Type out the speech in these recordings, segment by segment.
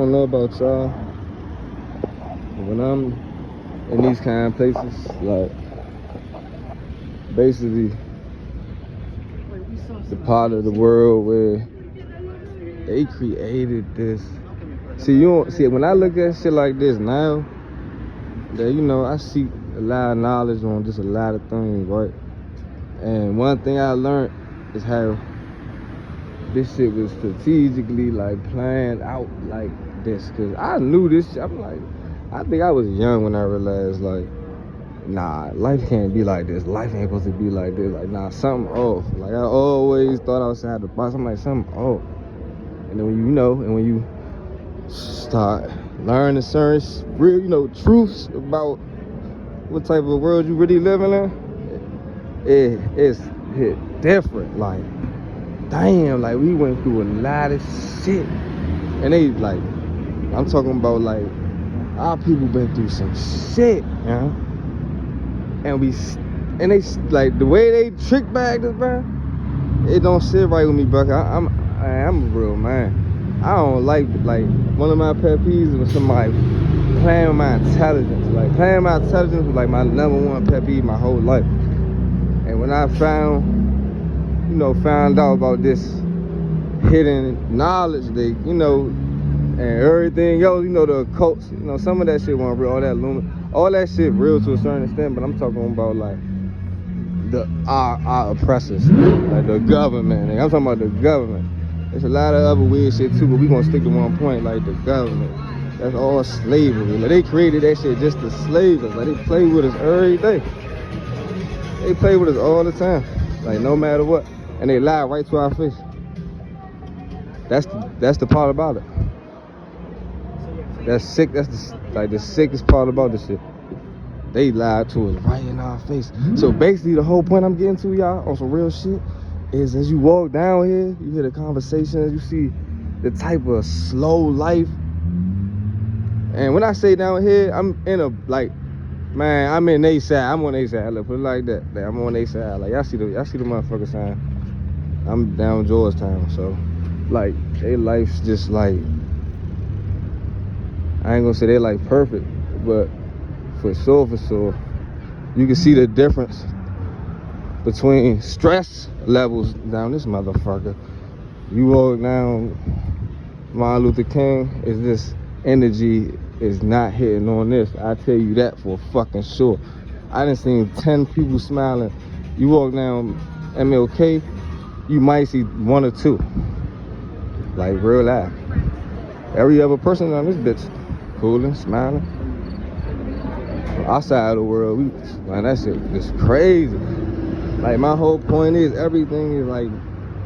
don't know about y'all, but when I'm in these kind of places, like, basically the part of the world where they created this. See, you don't see, when I look at shit like this now, that, you know, I seek a lot of knowledge on just a lot of things, right? And one thing I learned is how this shit was strategically, like, planned out like this. Cause I knew this shit. I'm like, I think I was young when I realized, like, nah, life can't be like this. Life ain't supposed to be like this. Like, nah, something off. Like, I always thought outside the box. I'm like, something off. And then when you know, and when you start learning certain real, you know, truths about what type of world you really living in, it's hit different. Like, damn, like, we went through a lot of shit. And they, like, I'm talking about, like, our people been through some shit, you know? And they, like, the way they trick bagged us, bro, it don't sit right with me, bro. I'm a real man. I don't like, one of my pet peeves was somebody playing with my intelligence. Like, playing with my intelligence was, like, my number one pet peeve my whole life. And when I found out about this hidden knowledge, they, you know, and everything else, you know, the occults, you know, some of that shit wasn't real, all that shit real to a certain extent, but I'm talking about, like, our oppressors, like the government. Like, I'm talking about the government. There's a lot of other weird shit too, but we gonna stick to one point, like the government. That's all slavery. Like, they created that shit just to slave us. Like, they play with us every day. They play with us all the time, like, no matter what, and they lie right to our face. That's the part about it. That's sick. That's the sickest part about this shit. They lied to us right in our face. So basically, the whole point I'm getting to, y'all, on some real shit, is as you walk down here, you hear the conversations, you see the type of slow life. And when I say down here, I'm in a, like, man, I'm in they side. I'm on they side. Look, put it like that. Like, I'm on they side. Like, y'all see the motherfucker sign. I'm down Georgetown, so, like, their life's just like, I ain't gonna say they like perfect, but for sure, you can see the difference between stress levels down this motherfucker. You walk down Martin Luther King, is this energy is not hitting on this. I tell you that for fucking sure. I done seen 10 people smiling. You walk down MLK, you might see 1 or 2. Like, real life. Every other person on this bitch cooling, smiling. Outside of the world, man, that shit is crazy. Like, my whole point is everything is, like,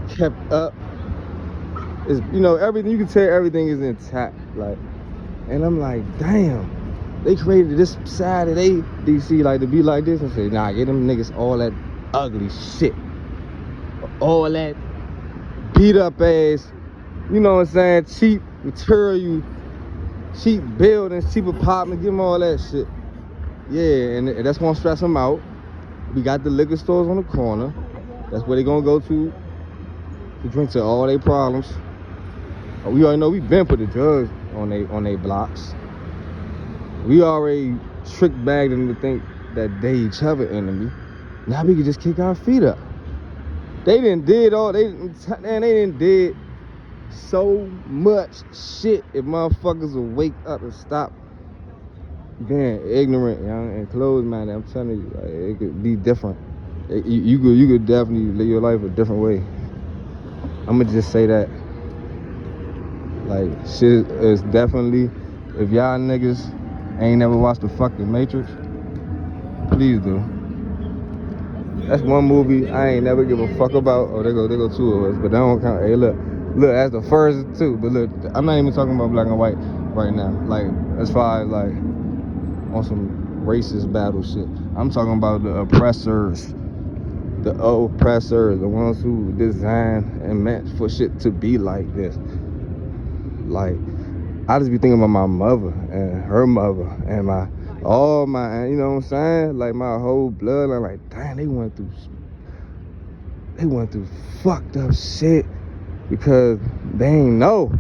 kept up. It's, you know, everything, you can tell everything is intact. Like, and I'm like, damn, they created this side of DC, like, to be like this, and say, nah, get them niggas all that ugly shit, all that beat up ass, you know what I'm saying, cheap material, cheap buildings, cheap apartments, give them all that shit. Yeah, and that's gonna stress them out. We got the liquor stores on the corner. That's where they gonna go to drink to all their problems. We already know we've been put the drugs on they blocks. We already tricked bagged them to think that they each other enemy. Now we can just kick our feet up. They done did so much shit. If motherfuckers will wake up and stop being ignorant, young, and closed-minded, I'm telling you, like, it could be different. You could definitely live your life a different way. I'ma just say that. Like, shit is definitely, if y'all niggas ain't never watched the fucking Matrix, please do. That's one movie I ain't never give a fuck about. Oh, there go 2 of us, but that don't count. Hey, look, that's the first 2. But look, I'm not even talking about black and white right now. Like, as far as, like, on some racist battle shit, I'm talking about the oppressors, the ones who designed and meant for shit to be like this. Like, I just be thinking about my mother and her mother and all my, you know what I'm saying? Like, my whole bloodline, like, damn, they went through fucked up shit because they ain't know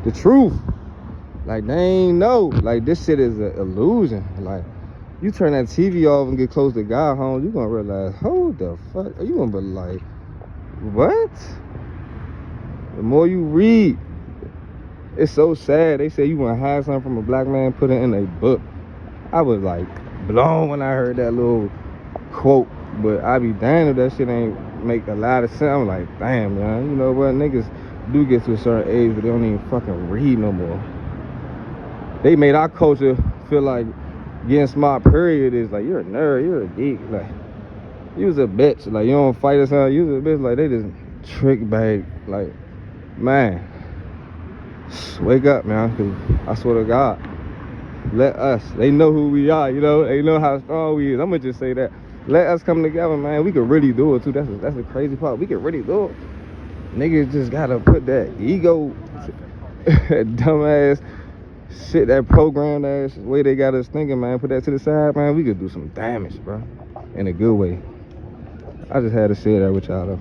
the truth. Like, they ain't know. Like, this shit is an illusion. Like, you turn that TV off and get close to God home, you gonna realize, hold the fuck, you gonna be like, what? The more you read, it's so sad. They say you wanna hide something from a black man, put it in a book. I was like blown when I heard that little quote, but I be damned if that shit ain't make a lot of sense. I'm like, damn, man, you know what? Niggas do get to a certain age, but they don't even fucking read no more. They made our culture feel like getting smart, period, is like, you're a nerd, you're a geek. Like, you was a bitch. Like, you don't fight or something, you was a bitch. Like, they just trick bag. Like, man, wake up, man, because I swear to God, let us, they know who we are, you know, they know how strong we is. I'm gonna just say that. Let us come together, man. We could really do it, too. That's the crazy part. We could really do it. Niggas just gotta put that ego, dumbass shit, that programmed ass way they got us thinking, man. Put that to the side, man. We could do some damage, bro, in a good way. I just had to share that with y'all, though.